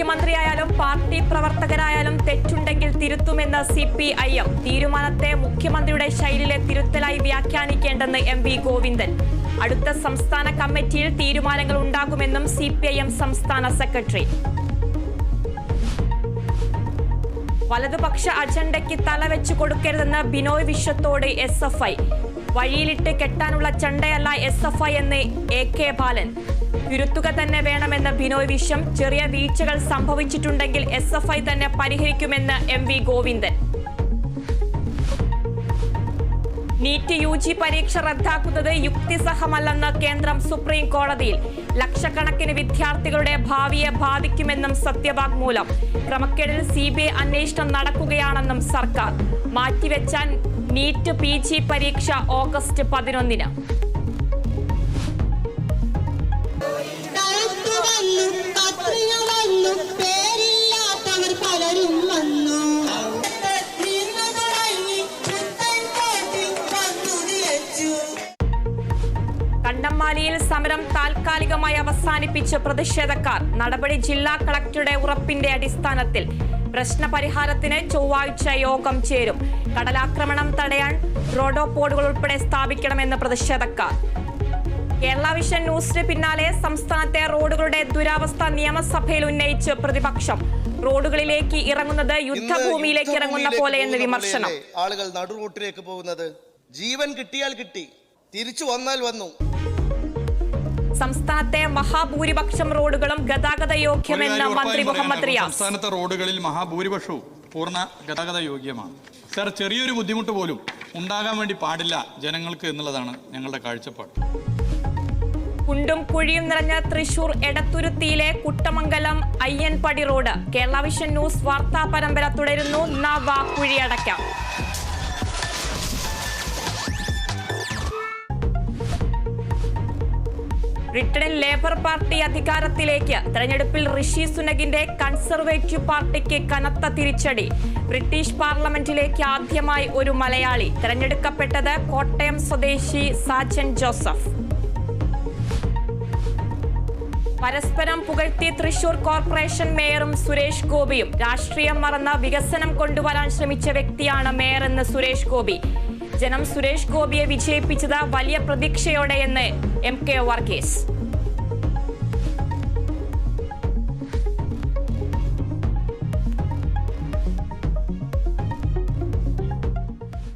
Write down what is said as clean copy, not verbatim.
മുഖ്യമന്ത്രിയായാലും party പ്രവർത്തകരായാലും തെറ്റുണ്ടെങ്കിൽ തിരുത്തുമെന്ന് CPIM. തീരുമാനത്തെ മുഖ്യമന്ത്രിയുടെ ശൈലിയിലെ തിരുത്തലായി വ്യാഖ്യാനിക്കേണ്ടെന്ന് MV ഗോവിന്ദൻ. അടുത്ത സംസ്ഥാന കമ്മിറ്റിയിൽ തീരുമാനങ്ങൾ ഉണ്ടാകുമെന്നും CPIM സംസ്ഥാന സെക്രട്ടറി. വലതുപക്ഷ അജണ്ടയ്ക്ക് തലവെച്ചു കൊടുക്കരുതെന്ന് ബിനോയ് വിശ്വത്തോട് SFI. വഴിയിലിട്ട് കെട്ടാനുള്ള ചണ്ടയല്ല SFI എന്ന് AK ബാലൻ. തിരുത്തുക തന്നെ വേണമെന്ന് ബിനോയ് വിശ്വം. ചെറിയ വീഴ്ചകൾ സംഭവിച്ചിട്ടുണ്ടെങ്കിൽ SFI തന്നെ പരിഹരിക്കുമെന്ന് MV ഗോവിന്ദൻ. നീറ്റ് UG പരീക്ഷ റദ്ദാക്കുന്നത് യുക്തിസഹമല്ലെന്ന് കേന്ദ്രം സുപ്രീം കോടതിയിൽ. ലക്ഷക്കണക്കിന് വിദ്യാർത്ഥികളുടെ ഭാവിയെ ബാധിക്കുമെന്നും സത്യവാങ്മൂലം. ക്രമക്കേടിൽ CBI അന്വേഷണം നടക്കുകയാണെന്നും സർക്കാർ. മാറ്റിവെച്ച നീറ്റ് PG പരീക്ഷ ഓഗസ്റ്റ് 11-ന്. കണ്ണമ്മാലിയിൽ സമരം താൽക്കാലികമായി അവസാനിപ്പിച്ച് പ്രതിഷേധക്കാർ. നടപടി ജില്ലാ കളക്ടറുടെ ഉറപ്പിന്റെ അടിസ്ഥാനത്തിൽ. പ്രശ്നപരിഹാരത്തിന് ചൊവ്വാഴ്ച യോഗം ചേരും. കടലാക്രമണം തടയാൻ റോഡോപോഡുകൾ ഉൾപ്പെടെ സ്ഥാപിക്കണമെന്ന് പ്രതിഷേധക്കാർ. കേരള വിഷൻ ന്യൂസിന് പിന്നാലെ സംസ്ഥാനത്തെ റോഡുകളുടെ ദുരവസ്ഥ നിയമസഭയിൽ ഉന്നയിച്ച് പ്രതിപക്ഷം. റോഡുകളിലേക്ക് ഇറങ്ങുന്നത് യുദ്ധഭൂമിയിലേക്ക് ഇറങ്ങുന്ന പോലെയെന്ന് വിമർശനം. ആളുകൾ നടുറൂട്ടിലേക്ക് പോകുന്നത് ജീവൻ കിട്ടിയാൽ കിട്ടി, തിരിച്ചു വന്നാൽ വന്നു. സംസ്ഥാനത്തെ മഹാഭൂരിപക്ഷം റോഡുകളും ഗതാഗത യോഗ്യമെന്ന് മന്ത്രി മുഹമ്മദ് റിയാസ്. സംസ്ഥാനത്തെ റോഡുകളിൽ മഹാഭൂരിപക്ഷവും പൂർണ്ണ ഗതാഗത യോഗ്യമാണ്. സർ, ചെറിയൊരു ബുദ്ധിമുട്ട് പോലും ഉണ്ടാകാൻ വേണ്ടി പാടില്ല ജനങ്ങൾക്ക് എന്നുള്ളതാണ് ഞങ്ങളുടെ കാഴ്ചപ്പാട്. കുണ്ടും കുഴിയും നിറഞ്ഞ തൃശൂർ എടത്തുരുത്തിയിലെ Kuttamangalam Ayyanpadi road. Kerala vision news വാർത്താ പരമ്പര തുടരുന്നു. കുഴിയടയ്ക്കാം. ബ്രിട്ടനിൽ ലേബർ പാർട്ടി അധികാരത്തിലേക്ക്. തെരഞ്ഞെടുപ്പിൽ ഋഷി സുനകിന്റെ കൺസർവേറ്റീവ് പാർട്ടിക്ക് കനത്ത തിരിച്ചടി. ബ്രിട്ടീഷ് പാർലമെന്റിലേക്ക് ആദ്യമായി ഒരു മലയാളി. തെരഞ്ഞെടുക്കപ്പെട്ടത് കോട്ടയം സ്വദേശി സാജൻ ജോസഫ്. പരസ്പരം പുകഴ്ത്തി തൃശൂർ കോർപ്പറേഷൻ മേയറും സുരേഷ് ഗോപിയും. രാഷ്ട്രീയം മറന്ന വികസനം കൊണ്ടുവരാൻ ശ്രമിച്ച വ്യക്തിയാണ് മേയറെന്ന് സുരേഷ് ഗോപി. ജനം സുരേഷ് ഗോപിയെ വിജയിപ്പിച്ചത് വലിയ പ്രതീക്ഷയോടെയെന്ന് MK വർഗീസ്.